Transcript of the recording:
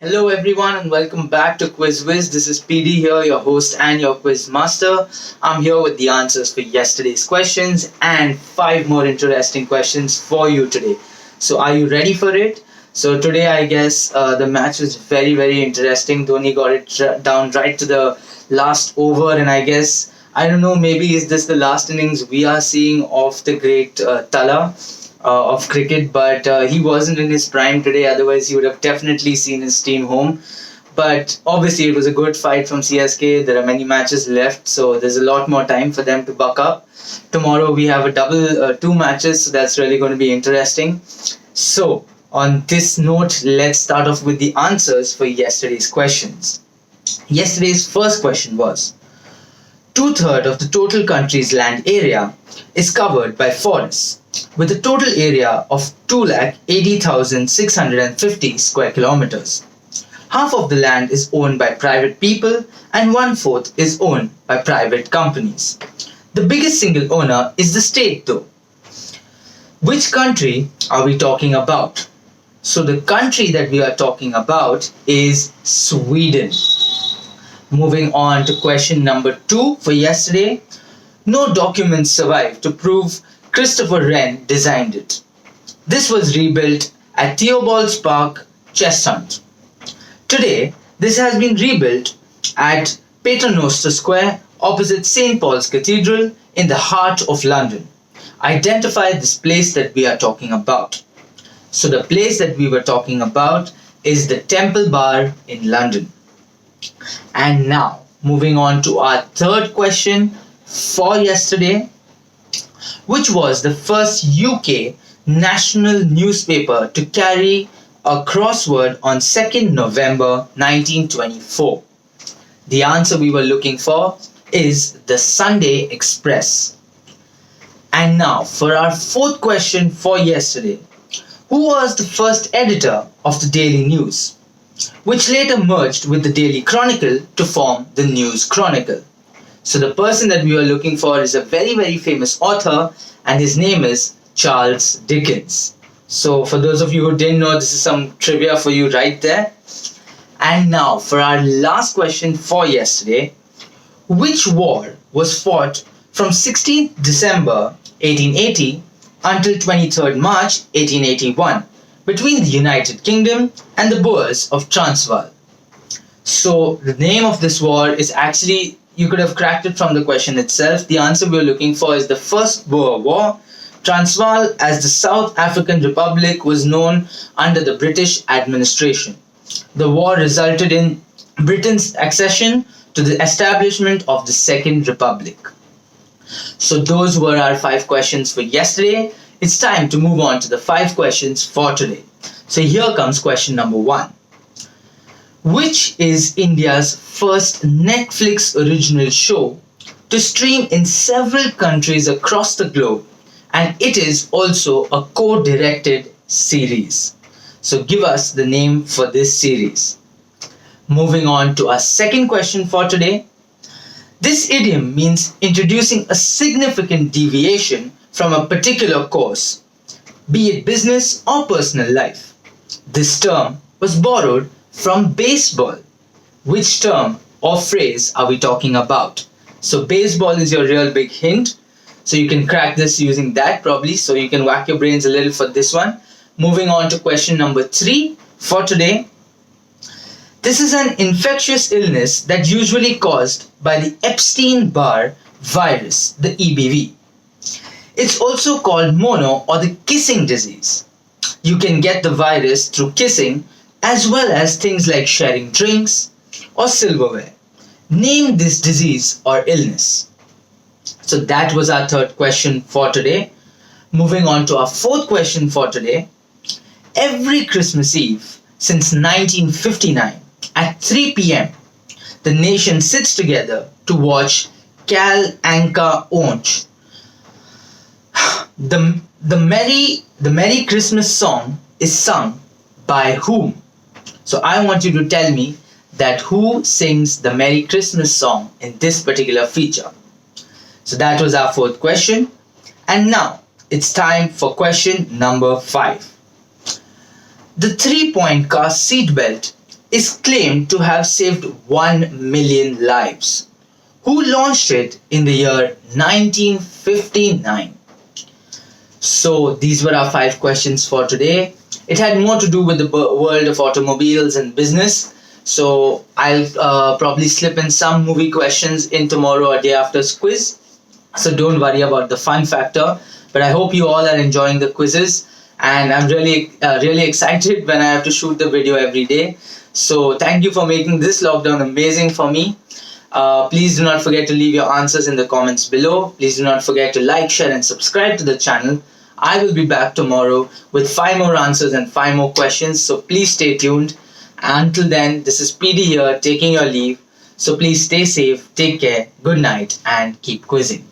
Hello, everyone, and welcome back to Whiz. This is PD here, your host and your quiz master. I'm here with the answers for yesterday's questions and five more interesting questions for you today. So, are you ready for it? So, today, I guess the match was very interesting. Dhoni got it down right to the last over, and I guess I don't know, maybe is this the last innings we are seeing of the great Tala of cricket, but he wasn't in his prime today. Otherwise, he would have definitely seen his team home. But obviously, it was a good fight from CSK. There are many matches left, so there's a lot more time for them to buck up. Tomorrow, we have a double two matches, so that's really going to be interesting. So, on this note, let's start off with the answers for yesterday's questions. Yesterday's first question was: two-thirds of the total country's land area is covered by forests, with a total area of 2,80,650 square kilometers. Half of the land is owned by private people and one-fourth is owned by private companies. The biggest single owner is the state though. Which country are we talking about? So the country that we are talking about is Sweden. Moving on to question number 2 for yesterday. No documents survive to prove Christopher Wren designed it. This was rebuilt at Theobald's Park, Cheshunt. Today, this has been rebuilt at Paternoster Square opposite St. Paul's Cathedral in the heart of London. Identify this place that we are talking about. So the place that we were talking about is the Temple Bar in London. And now, moving on to our third question for yesterday, which was the first UK national newspaper to carry a crossword on 2nd November 1924. The answer we were looking for is the Sunday Express. And now, for our fourth question for yesterday, who was the first editor of the Daily News, which later merged with the Daily Chronicle to form the News Chronicle? So the person that we were looking for is a very famous author, and his name is Charles Dickens. So for those of you who didn't know, this is some trivia for you right there. And now for our last question for yesterday, which war was fought from 16th December 1880 until 23rd March 1881 between the United Kingdom and the Boers of Transvaal? So the name of this war is actually, you could have cracked it from the question itself. The answer we're looking for is the First Boer War. Transvaal, as the South African Republic, was known under the British administration. The war resulted in Britain's accession to the establishment of the Second Republic. So those were our 5 questions for yesterday. It's time to move on to the 5 questions for today. So here comes question number 1. Which is India's first Netflix original show to stream in several countries across the globe, and it is also a co-directed series? So give us the name for this series. Moving on to our second question for today. This idiom means introducing a significant deviation from a particular course, be it business or personal life. This term was borrowed from baseball. Which term or phrase are we talking about? So baseball is your real big hint. So you can crack this using that probably. So you can whack your brains a little for this one. Moving on to question number 3 for today. This is an infectious illness that usually caused by the Epstein-Barr virus, the EBV. It's also called mono or the kissing disease. You can get the virus through kissing as well as things like sharing drinks or silverware. Name this disease or illness. So that was our third question for today. Moving on to our fourth question for today. Every Christmas Eve since 1959 at 3 p.m., the nation sits together to watch Cal Anka Onch. The Merry Christmas song is sung by whom? So I want you to tell me that who sings the Merry Christmas song in this particular feature. So that was our fourth question. And now it's time for question number 5. The 3-point cast seatbelt is claimed to have saved 1 million lives? Who launched it in the year 1959? So these were our 5 questions for today. It had more to do with the world of automobiles and business. So I'll probably slip in some movie questions in tomorrow or day after's quiz. So don't worry about the fun factor. But I hope you all are enjoying the quizzes. And I'm really excited when I have to shoot the video every day. So thank you for making this lockdown amazing for me. Please do not forget to leave your answers in the comments below. Please do not forget to like, share, and subscribe to the channel. I will be back tomorrow with 5 more answers and 5 more questions. So please stay tuned. Until then, this is PD here taking your leave. So please stay safe, take care, good night, and keep quizzing.